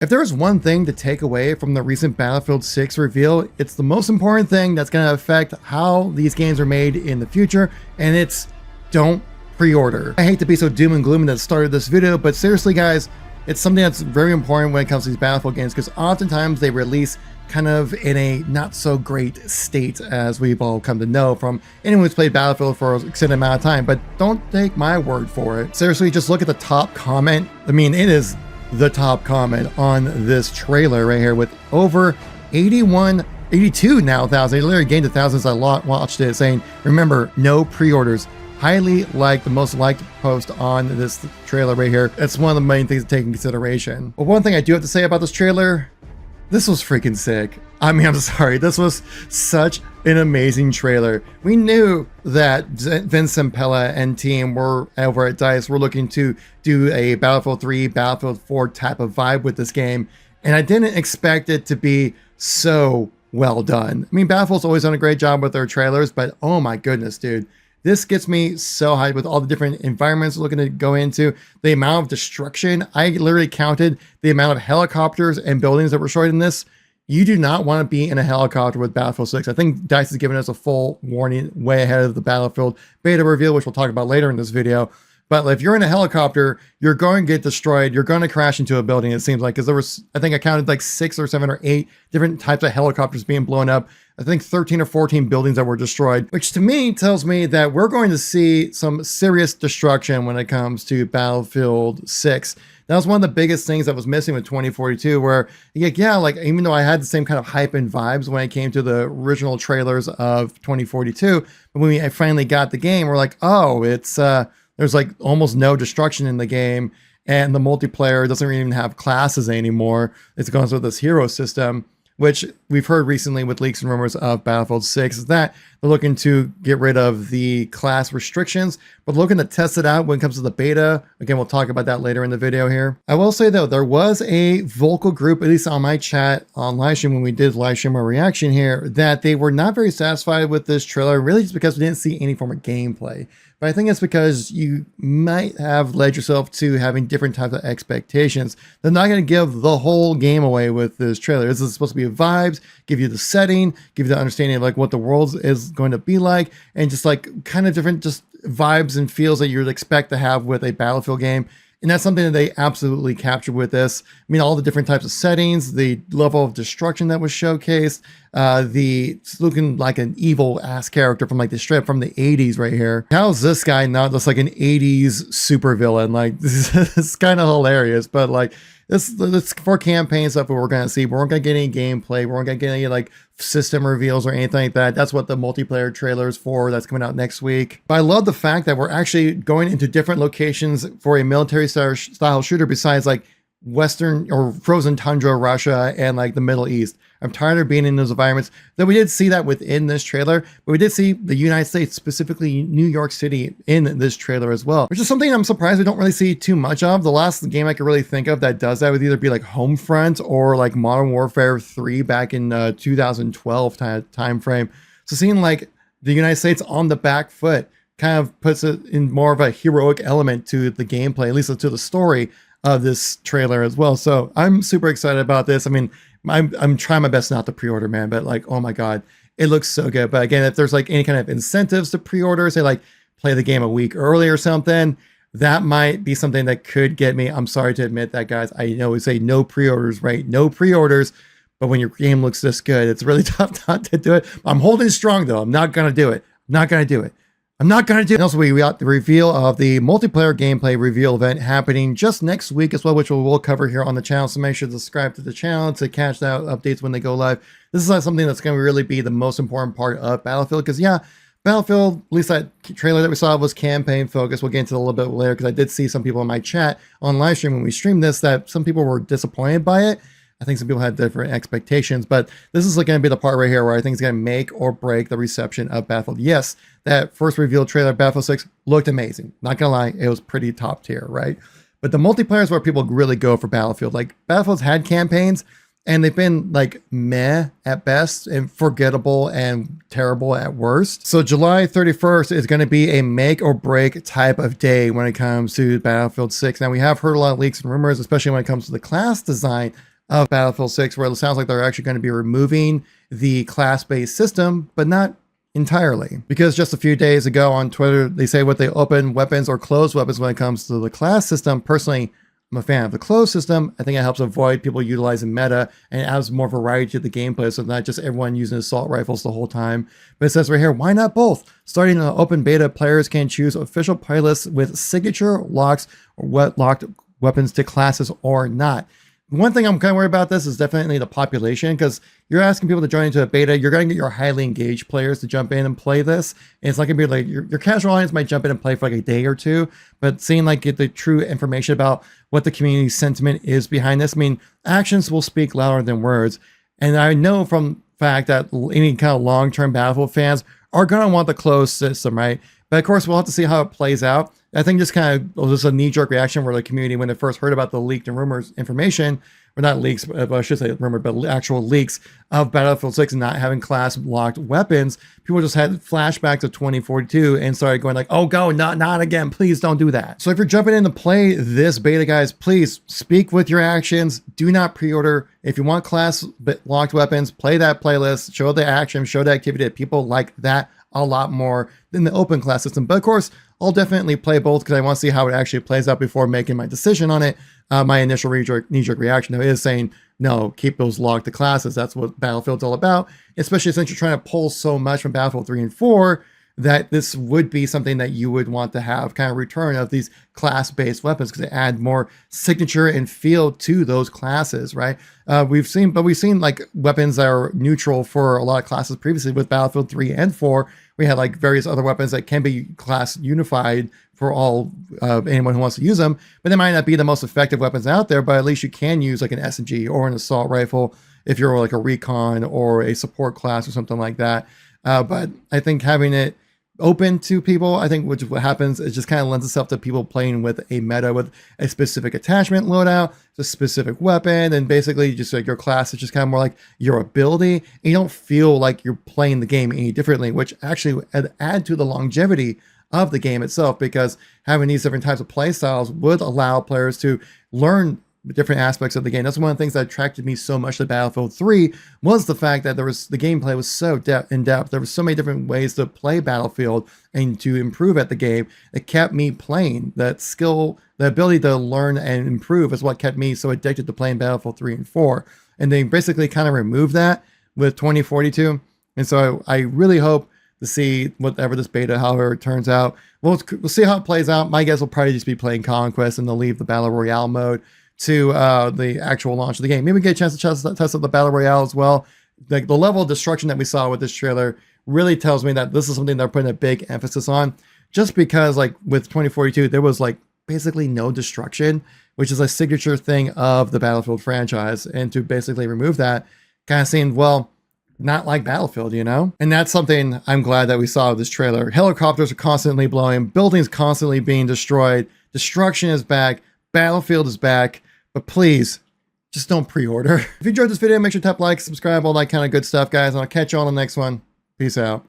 If there's one thing to take away from the recent Battlefield 6 reveal, it's the most important thing that's going to affect how these games are made in the future, and it's don't pre-order. I hate to be so doom and gloom that started this video, but seriously guys, it's something that's very important when it comes to these Battlefield games, because oftentimes they release kind of in a not so great state, as we've all come to know from anyone who's played Battlefield for an extended amount of time. But don't take my word for it. Seriously, just look at the top comment. I mean, it is the top comment on this trailer right here with over 82 now thousand. It literally gained 1,000 as I watched it, saying, remember, no pre-orders. Highly liked, the most liked post on this trailer right here. That's one of the main things to take in consideration. But one thing I do have to say about this trailer, this was freaking sick. I mean, I'm sorry, this was such an amazing trailer. We knew that Vince Zampella and team were over at DICE. We're looking to do a Battlefield 3, Battlefield 4 type of vibe with this game, and I didn't expect it to be so well done. I mean, Battlefield's always done a great job with their trailers, but oh my goodness, dude. This gets me so hyped with all the different environments we're looking to go into, the amount of destruction. I literally counted the amount of helicopters and buildings that were destroyed in this. You do not want to be in a helicopter with Battlefield 6. I think DICE has given us a full warning way ahead of the Battlefield beta reveal, which we'll talk about later in this video. But if you're in a helicopter, you're going to get destroyed. You're going to crash into a building, it seems like, because there was, I think I counted like 6 or 7 or 8 different types of helicopters being blown up. I think 13 or 14 buildings that were destroyed, which to me tells me that we're going to see some serious destruction when it comes to Battlefield 6. That was one of the biggest things that was missing with 2042, where yeah, like even though I had the same kind of hype and vibes when it came to the original trailers of 2042, but when I finally got the game, we're like, oh, it's there's like almost no destruction in the game, and the multiplayer doesn't even have classes anymore. It's going through this hero system, which we've heard recently with leaks and rumors of Battlefield 6, is that they're looking to get rid of the class restrictions, but looking to test it out when it comes to the beta. Again, we'll talk about that later in the video here. I will say though, there was a vocal group, at least on my chat on livestream when we did livestream our reaction here, that they were not very satisfied with this trailer, really just because we didn't see any form of gameplay. But I think it's because you might have led yourself to having different types of expectations. They're not going to give the whole game away with this trailer. This is supposed to be vibes, give you the setting, give you the understanding of like what the world is going to be like, and just like kind of different just vibes and feels that you'd expect to have with a Battlefield game. And that's something that they absolutely captured with this. I mean, all the different types of settings, the level of destruction that was showcased, it's looking like an evil ass character from like the strip from the 80s right here. How is this guy not just like an 80s supervillain? Like, this is kind of hilarious, but like, it's for campaign stuff that we're going to see. We weren't going to get any gameplay. We weren't going to get any like system reveals or anything like that. That's what the multiplayer trailer is for. That's coming out next week. But I love the fact that we're actually going into different locations for a military style shooter besides like Western or frozen tundra Russia and like the Middle East. I'm tired of being in those environments. Though we did see that within this trailer, but we did see the United States, specifically New York City, in this trailer as well, which is something I'm surprised we don't really see too much of. The last game I could really think of that does that would either be like Homefront or like Modern Warfare 3 back in 2012 time frame. So seeing like the United States on the back foot kind of puts it in more of a heroic element to the gameplay, at least to the story of this trailer as well. So I'm super excited about this. I mean, I'm trying my best not to pre-order, man, but like, oh my God, it looks so good. But again, if there's like any kind of incentives to pre-order, say like play the game a week early or something, that might be something that could get me. I'm sorry to admit that, guys. I know we say no pre-orders, right? No pre-orders. But when your game looks this good, it's really tough not to do it. I'm holding strong though. I'm not going to do it. I'm not going to do it. I'm not going to do it. Also, we got the reveal of the multiplayer gameplay reveal event happening just next week as well, which we'll cover here on the channel. So make sure to subscribe to the channel to catch that updates when they go live. This is something that's going to really be the most important part of Battlefield, because yeah, Battlefield, at least that trailer that we saw, was campaign focused. We'll get into it a little bit later, because I did see some people in my chat on live stream when we streamed this that some people were disappointed by it. I think some people had different expectations, but this is going to be the part right here where I think it's going to make or break the reception of Battlefield. Yes, that first reveal trailer, Battlefield 6, looked amazing. Not going to lie, it was pretty top tier, right? But the multiplayer is where people really go for Battlefield. Like, Battlefield's had campaigns, and they've been like meh at best and forgettable and terrible at worst. So July 31st is going to be a make or break type of day when it comes to Battlefield 6. Now, we have heard a lot of leaks and rumors, especially when it comes to the class design of Battlefield 6, where it sounds like they're actually going to be removing the class-based system, but not entirely. Because just a few days ago on Twitter, they say what they open weapons or close weapons when it comes to the class system. Personally, I'm a fan of the closed system. I think it helps avoid people utilizing meta and it adds more variety to the gameplay, so not just everyone using assault rifles the whole time. But it says right here, why not both? Starting in the open beta, players can choose official playlists with signature locks or what locked weapons to classes or not. One thing I'm kind of worried about this is definitely the population, because you're asking people to join into a beta. You're going to get your highly engaged players to jump in and play this. And it's not going to be like your casual audience might jump in and play for like a day or two, but seeing like get the true information about what the community sentiment is behind this. I mean, actions will speak louder than words. And I know from fact that any kind of long-term Battlefield fans are going to want the closed system, right? But of course, we'll have to see how it plays out. I think just kind of was a knee-jerk reaction where the community, when it first heard about the leaked and rumors information, or not leaks, but I should say rumored, but actual leaks of Battlefield 6 and not having class-locked weapons, people just had flashbacks of 2042 and started going like, oh, go, not again, please don't do that. So if you're jumping in to play this beta, guys, please speak with your actions. Do not pre-order. If you want class-locked weapons, play that playlist, show the action, show the activity that people like that a lot more than the open class system. But of course, I'll definitely play both because I want to see how it actually plays out before making my decision on it. My initial knee-jerk reaction though is saying, no, keep those locked to classes. That's what Battlefield's all about, especially since you're trying to pull so much from Battlefield 3 and 4 that this would be something that you would want to have kind of return of these class-based weapons because they add more signature and feel to those classes, right? We've seen like weapons that are neutral for a lot of classes previously with Battlefield 3 and 4. We had like various other weapons that can be class unified for all anyone who wants to use them, but they might not be the most effective weapons out there, but at least you can use like an SMG or an assault rifle if you're like a recon or a support class or something like that. But I think having it open to people, I think what happens is just kind of lends itself to people playing with a meta with a specific attachment loadout, a specific weapon, and basically just like your class is just kind of more like your ability, and you don't feel like you're playing the game any differently, which actually would add to the longevity of the game itself, because having these different types of play styles would allow players to learn different aspects of the game. That's one of the things that attracted me so much to Battlefield 3 was the fact that the gameplay was so in depth. There were so many different ways to play Battlefield and to improve at the game. It kept me playing. That skill, the ability to learn and improve is what kept me so addicted to playing Battlefield 3 and 4. And they basically kind of removed that with 2042. And so I really hope to see whatever this beta, however it turns out. We'll see how it plays out. My guess will probably just be playing Conquest and they'll leave the Battle Royale mode to the actual launch of the game. Maybe we get a chance to test out the Battle Royale as well. Like the level of destruction that we saw with this trailer really tells me that this is something they're putting a big emphasis on, just because like with 2042, there was like basically no destruction, which is a signature thing of the Battlefield franchise. And to basically remove that kind of seemed, well, not like Battlefield, you know? And that's something I'm glad that we saw with this trailer. Helicopters are constantly blowing, buildings constantly being destroyed, destruction is back, Battlefield is back. But please, just don't pre-order. If you enjoyed this video, make sure to tap like, subscribe, all that kind of good stuff, guys. And I'll catch you on the next one. Peace out.